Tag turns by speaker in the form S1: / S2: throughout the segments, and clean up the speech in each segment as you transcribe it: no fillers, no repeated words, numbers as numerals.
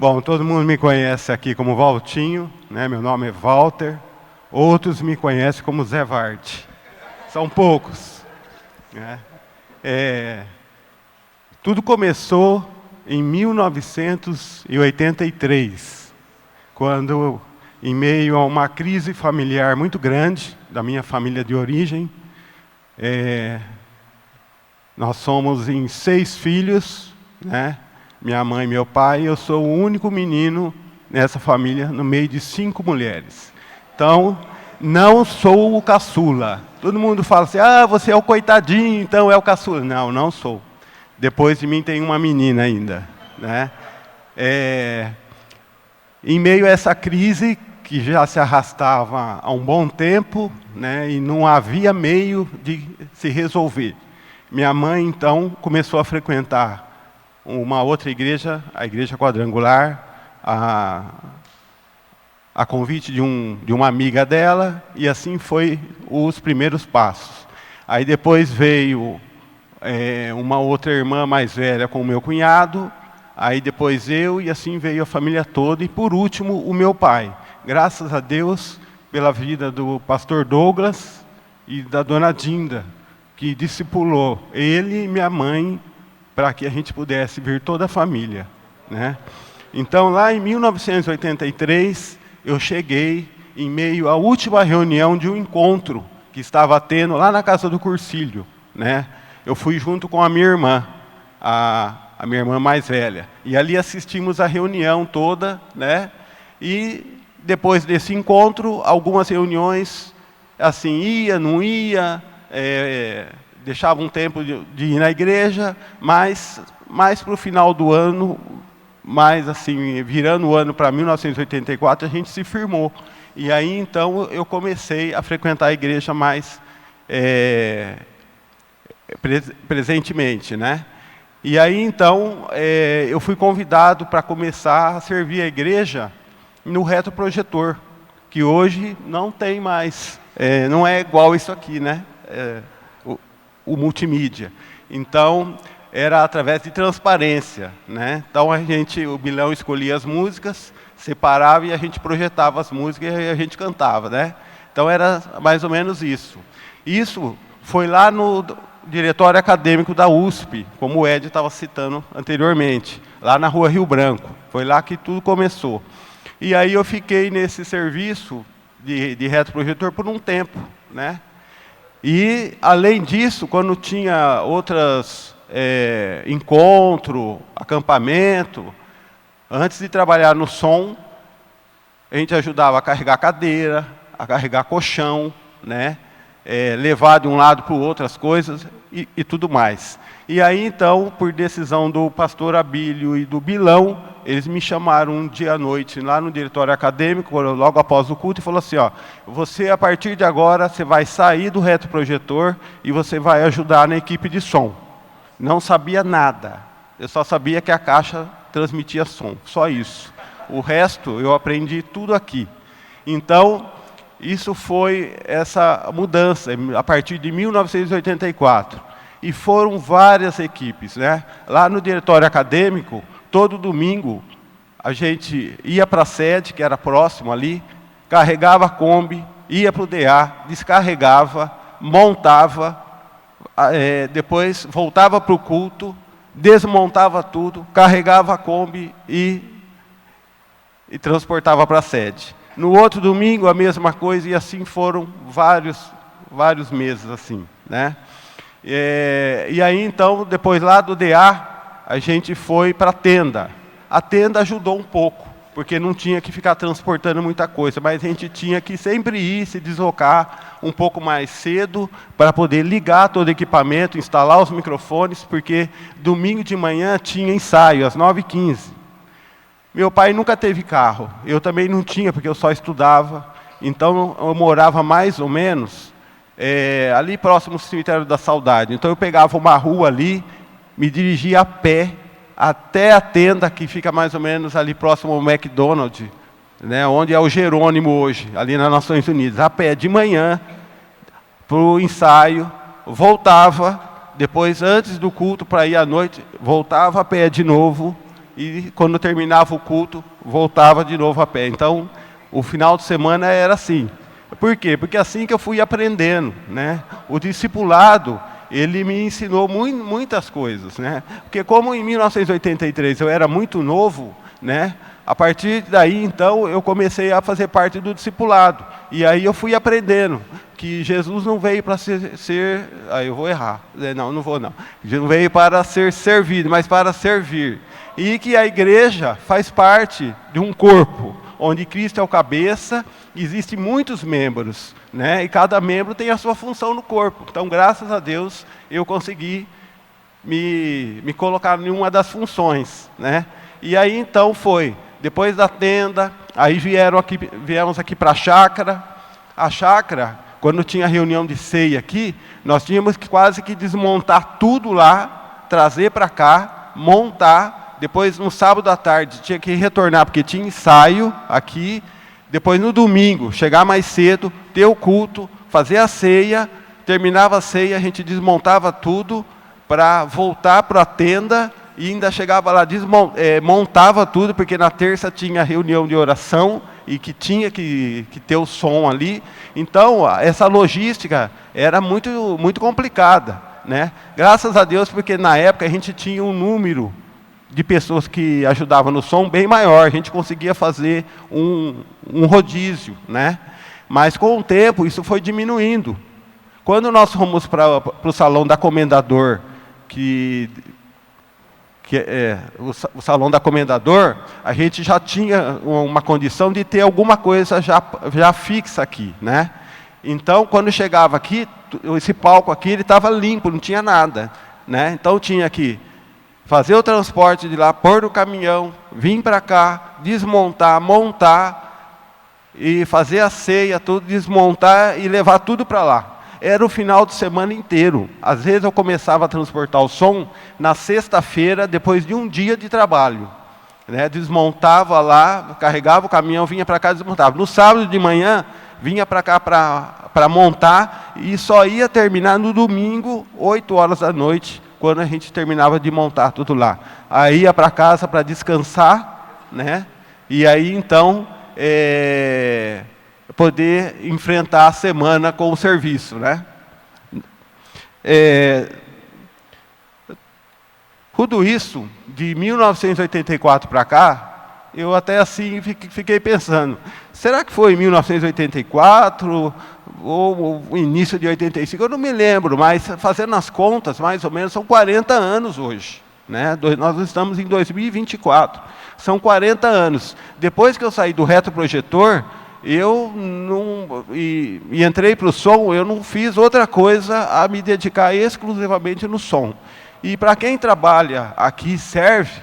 S1: Bom, todo mundo me conhece aqui como Valtinho, né? Meu nome é Walter. Outros me conhecem como Zé Varte. São poucos, né? Tudo começou em 1983, quando, em meio a uma crise familiar muito grande, da minha família de origem, nós somos em 6 filhos, né? Minha mãe e meu pai, eu sou o único menino nessa família, no meio de 5 mulheres. Então, não sou o caçula. Todo mundo fala assim, você é o coitadinho, então é o caçula. Não, não sou. Depois de mim tem uma menina ainda, né? Em meio a essa crise, que já se arrastava há um bom tempo, né, e não havia meio de se resolver. Minha mãe, então, começou a frequentar uma outra igreja, a Igreja Quadrangular, a convite de uma amiga dela, e assim foi os primeiros passos. Aí depois veio uma outra irmã mais velha com o meu cunhado, aí depois eu, e assim veio a família toda, e por último o meu pai. Graças a Deus pela vida do pastor Douglas e da dona Dinda, que discipulou ele e minha mãe para que a gente pudesse vir toda a família, né? Então, lá em 1983, eu cheguei em meio à última reunião de um encontro que estava tendo lá na casa do Cursilho, né? Eu fui junto com a minha irmã, a minha irmã mais velha, e ali assistimos a reunião toda, né? E depois desse encontro, algumas reuniões, assim, ia, não ia, deixava um tempo de ir na igreja, mas mais para o final do ano, mais assim, virando o ano para 1984, a gente se firmou. E aí, então, eu comecei a frequentar a igreja mais presentemente, né? E aí, então, eu fui convidado para começar a servir a igreja no retroprojetor, que hoje não tem mais, não é igual isso aqui, né? O multimídia. Então, era através de transparência, né? Então, o Bilão escolhia as músicas, separava e a gente projetava as músicas e a gente cantava, né? Então, era mais ou menos isso. Isso foi lá no diretório acadêmico da USP, como o Ed estava citando anteriormente, lá na Rua Rio Branco. Foi lá que tudo começou. E aí eu fiquei nesse serviço de retroprojetor por um tempo, né? E, além disso, quando tinha outros encontro, acampamento, antes de trabalhar no som, a gente ajudava a carregar cadeira, a carregar colchão, né? Levar de um lado para o outro as coisas e tudo mais. E aí, então, por decisão do pastor Abílio e do Bilão, eles me chamaram um dia à noite lá no diretório acadêmico, logo após o culto, e falou assim, você, a partir de agora, você vai sair do retroprojetor e você vai ajudar na equipe de som. Não sabia nada, eu só sabia que a caixa transmitia som, só isso. O resto, eu aprendi tudo aqui. Então, isso foi essa mudança, a partir de 1984. E foram várias equipes, né? Lá no diretório acadêmico, todo domingo, a gente ia para a sede, que era próximo ali, carregava a Kombi, ia para o DA, descarregava, montava, depois voltava para o culto, desmontava tudo, carregava a Kombi e transportava para a sede. No outro domingo, a mesma coisa, e assim foram vários meses, assim, né? E aí, então, depois lá do DA, a gente foi para a tenda. A tenda ajudou um pouco, porque não tinha que ficar transportando muita coisa, mas a gente tinha que sempre ir, se deslocar um pouco mais cedo, para poder ligar todo o equipamento, instalar os microfones, porque domingo de manhã tinha ensaio, às 9h15. Meu pai nunca teve carro, eu também não tinha, porque eu só estudava, então eu morava mais ou menos ali próximo do Cemitério da Saudade. Então eu pegava uma rua ali, me dirigia a pé até a tenda, que fica mais ou menos ali próximo ao McDonald's, né, onde é o Jerônimo hoje, ali nas Nações Unidas, a pé de manhã, para o ensaio, voltava, depois antes do culto para ir à noite, voltava a pé de novo, e quando terminava o culto, voltava de novo a pé. Então, o final de semana era assim. Por quê? Porque é assim que eu fui aprendendo, né? O discipulado, ele me ensinou muitas coisas, né? Porque como em 1983 eu era muito novo, né? A partir daí, então, eu comecei a fazer parte do discipulado. E aí eu fui aprendendo que Jesus não veio para ser... Aí eu vou errar. Não vou não. Jesus não veio para ser servido, mas para servir. E que a igreja faz parte de um corpo, onde Cristo é o cabeça, existem muitos membros, né? E cada membro tem a sua função no corpo. Então, graças a Deus, eu consegui me colocar em uma das funções, né? E aí, então, depois da tenda, aí viemos aqui para a chácara. A chácara, quando tinha reunião de ceia aqui, nós tínhamos que quase que desmontar tudo lá, trazer para cá, montar. Depois, no sábado à tarde, tinha que retornar, porque tinha ensaio aqui. Depois, no domingo, chegar mais cedo, ter o culto, fazer a ceia. Terminava a ceia, a gente desmontava tudo para voltar para a tenda. E ainda chegava lá, montava tudo, porque na terça tinha reunião de oração e que tinha que ter o som ali. Então, essa logística era muito, muito complicada, né? Graças a Deus, porque na época a gente tinha um número de pessoas que ajudavam no som bem maior. A gente conseguia fazer um rodízio, né? Mas com o tempo isso foi diminuindo. Quando nós fomos para o salão da Comendador, o salão da Comendador, a gente já tinha uma condição de ter alguma coisa já fixa aqui, né? Então, quando chegava aqui, esse palco aqui, ele estava limpo, não tinha nada, né? Então, tinha que fazer o transporte de lá, pôr no caminhão, vir para cá, desmontar, montar, e fazer a ceia, tudo, desmontar e levar tudo para lá. Era o final de semana inteiro. Às vezes eu começava a transportar o som na sexta-feira, depois de um dia de trabalho, né? Desmontava lá, carregava o caminhão, vinha para cá e desmontava. No sábado de manhã, vinha para cá para montar, e só ia terminar no domingo, 8 horas da noite, quando a gente terminava de montar tudo lá. Aí ia para casa para descansar, né? E aí, então, poder enfrentar a semana com o serviço, né? Tudo isso, de 1984 para cá, eu até assim fiquei pensando, será que foi em 1984 ou o início de 85? Eu não me lembro, mas fazendo as contas, mais ou menos, são 40 anos hoje, né? Nós estamos em 2024, são 40 anos. Depois que eu saí do retroprojetor, eu não, e entrei para o som, eu não fiz outra coisa a me dedicar exclusivamente no som. E para quem trabalha aqui, serve,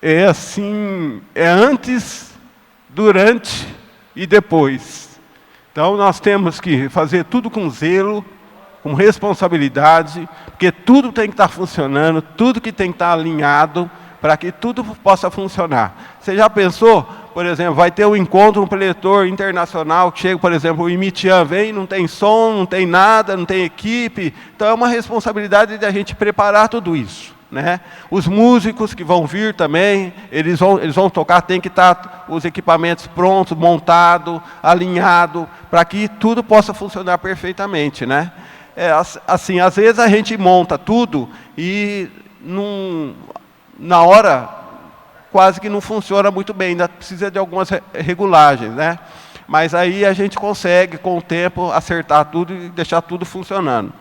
S1: é assim, é antes, durante e depois. Então nós temos que fazer tudo com zelo, com responsabilidade, porque tudo tem que estar funcionando, tudo que tem que estar alinhado, para que tudo possa funcionar. Você já pensou, por exemplo, vai ter um encontro, um preletor internacional, que chega, por exemplo, o Imitian vem, não tem som, não tem nada, não tem equipe. Então é uma responsabilidade de a gente preparar tudo isso, né? Os músicos que vão vir também, eles vão tocar, tem que estar os equipamentos prontos, montados, alinhados, para que tudo possa funcionar perfeitamente, né? Assim, às vezes a gente monta tudo e na hora quase que não funciona muito bem, ainda precisa de algumas regulagens, né? Mas aí a gente consegue, com o tempo, acertar tudo e deixar tudo funcionando.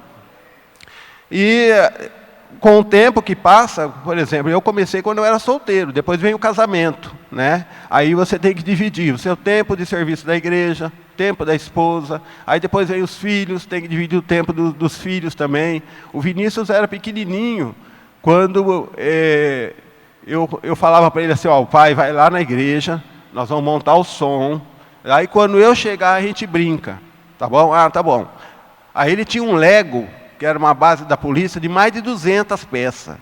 S1: E com o tempo que passa, por exemplo, eu comecei quando eu era solteiro, depois vem o casamento, né? Aí você tem que dividir o seu tempo de serviço da igreja, tempo da esposa, aí depois vem os filhos, tem que dividir o tempo dos filhos também. O Vinícius era pequenininho, quando eu falava para ele assim, ó, o pai vai lá na igreja, nós vamos montar o som, aí quando eu chegar a gente brinca, tá bom? Ah, tá bom. Aí ele tinha um Lego, que era uma base da polícia, de mais de 200 peças.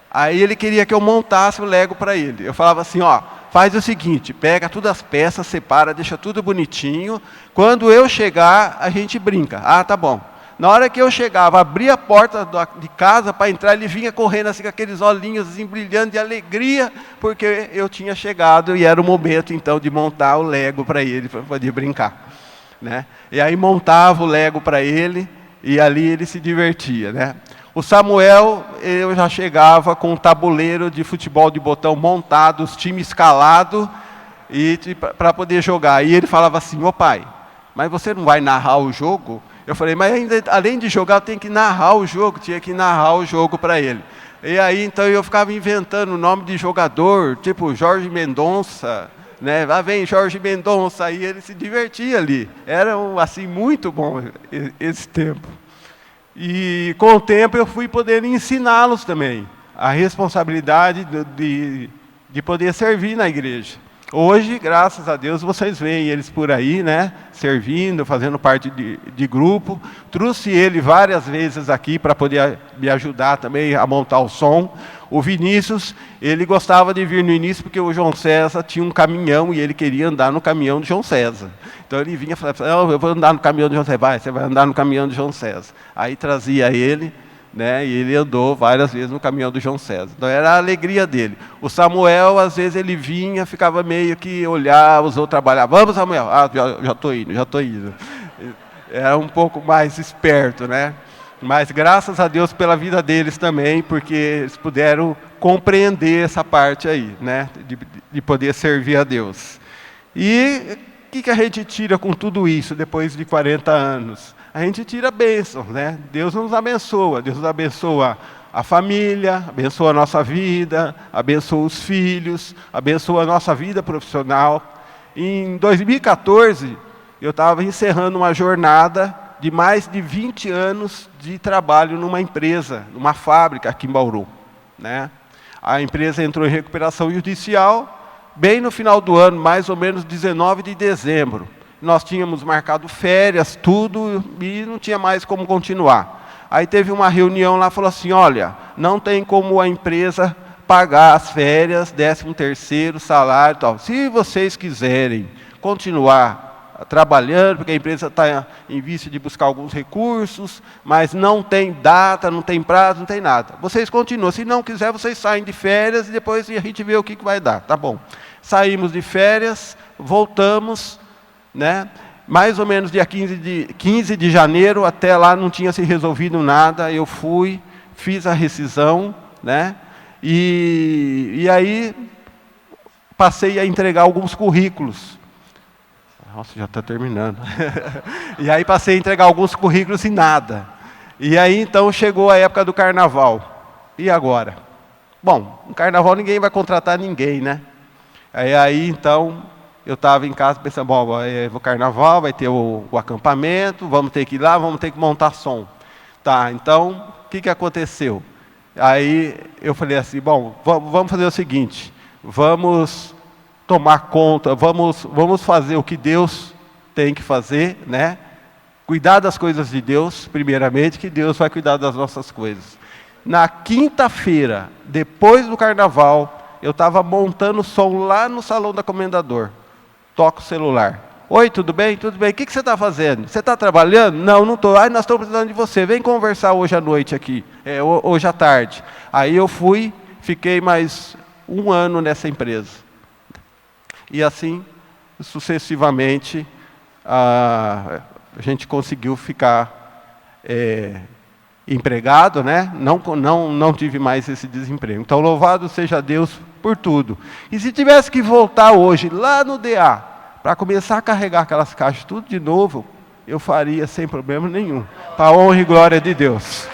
S1: Aí ele queria que eu montasse o Lego para ele. Eu falava assim, ó, faz o seguinte, pega todas as peças, separa, deixa tudo bonitinho, quando eu chegar a gente brinca. Ah, tá bom. Na hora que eu chegava, abria a porta de casa para entrar, ele vinha correndo assim com aqueles olhinhos assim, brilhando de alegria, porque eu tinha chegado e era o momento então de montar o Lego para ele, para poder brincar, né? E aí montava o Lego para ele e ali ele se divertia, né? O Samuel, eu já chegava com um tabuleiro de futebol de botão montado, os times escalados, e para poder jogar. E ele falava assim: ô pai, mas você não vai narrar o jogo? Eu falei: mas ainda, além de jogar, eu tenho que narrar o jogo. Tinha que narrar o jogo para ele. E aí, então, eu ficava inventando o nome de jogador, tipo Jorge Mendonça, né? Lá vem Jorge Mendonça, aí ele se divertia ali. Era, assim, muito bom esse tempo. E, com o tempo, eu fui poder ensiná-los também a responsabilidade de poder servir na igreja. Hoje, graças a Deus, vocês veem eles por aí, né, servindo, fazendo parte de grupo. Trouxe ele várias vezes aqui para poder me ajudar também a montar o som. O Vinícius, ele gostava de vir no início porque o João César tinha um caminhão e ele queria andar no caminhão do João César. Então ele vinha e falava: eu vou andar no caminhão do João César. Você vai andar no caminhão do João César. Aí trazia ele, né, e ele andou várias vezes no caminhão do João César. Então era a alegria dele. O Samuel, às vezes ele vinha, ficava meio que olhar os outros trabalhar. Vamos, Samuel? Ah, já estou indo. Era um pouco mais esperto, né? Mas graças a Deus pela vida deles também, porque eles puderam compreender essa parte aí, né, de poder servir a Deus. E o que a gente tira com tudo isso depois de 40 anos? A gente tira bênção, né? Deus nos abençoa a família, abençoa a nossa vida, abençoa os filhos, abençoa a nossa vida profissional. Em 2014, eu estava encerrando uma jornada de mais de 20 anos de trabalho numa empresa, numa fábrica aqui em Bauru, né? A empresa entrou em recuperação judicial, bem no final do ano, mais ou menos 19 de dezembro. Nós tínhamos marcado férias, tudo, e não tinha mais como continuar. Aí teve uma reunião lá, falou assim: olha, não tem como a empresa pagar as férias, 13º, salário e tal. Se vocês quiserem continuar trabalhando, porque a empresa está em vista de buscar alguns recursos, mas não tem data, não tem prazo, não tem nada. Vocês continuam. Se não quiser, vocês saem de férias e depois a gente vê o que vai dar. Tá bom. Saímos de férias, voltamos, né? Mais ou menos dia 15 de janeiro, até lá não tinha se resolvido nada. Eu fui, fiz a rescisão, né? E aí passei a entregar alguns currículos. Nossa, já está terminando. E aí passei a entregar alguns currículos e nada. E aí então chegou a época do carnaval. E agora? Bom, no carnaval ninguém vai contratar ninguém, né? Aí então eu estava em casa pensando: bom, o carnaval vai ter o acampamento, vamos ter que ir lá, vamos ter que montar som. Tá, então o que aconteceu? Aí eu falei assim: bom, vamos fazer o seguinte, vamos tomar conta, vamos fazer o que Deus tem que fazer, né? Cuidar das coisas de Deus, primeiramente, que Deus vai cuidar das nossas coisas. Na quinta-feira, depois do carnaval, eu estava montando som lá no salão da Comendador. Toco o celular. Oi, tudo bem? Tudo bem. O que você está fazendo? Você está trabalhando? Não, não estou. Nós estamos precisando de você. Vem conversar hoje à noite aqui, hoje à tarde. Aí eu fui, fiquei mais 1 ano nessa empresa. E assim, sucessivamente, a gente conseguiu ficar empregado, né? Não tive mais esse desemprego. Então, louvado seja Deus por tudo. E se tivesse que voltar hoje, lá no DA, para começar a carregar aquelas caixas tudo de novo, eu faria sem problema nenhum. Para a honra e glória de Deus.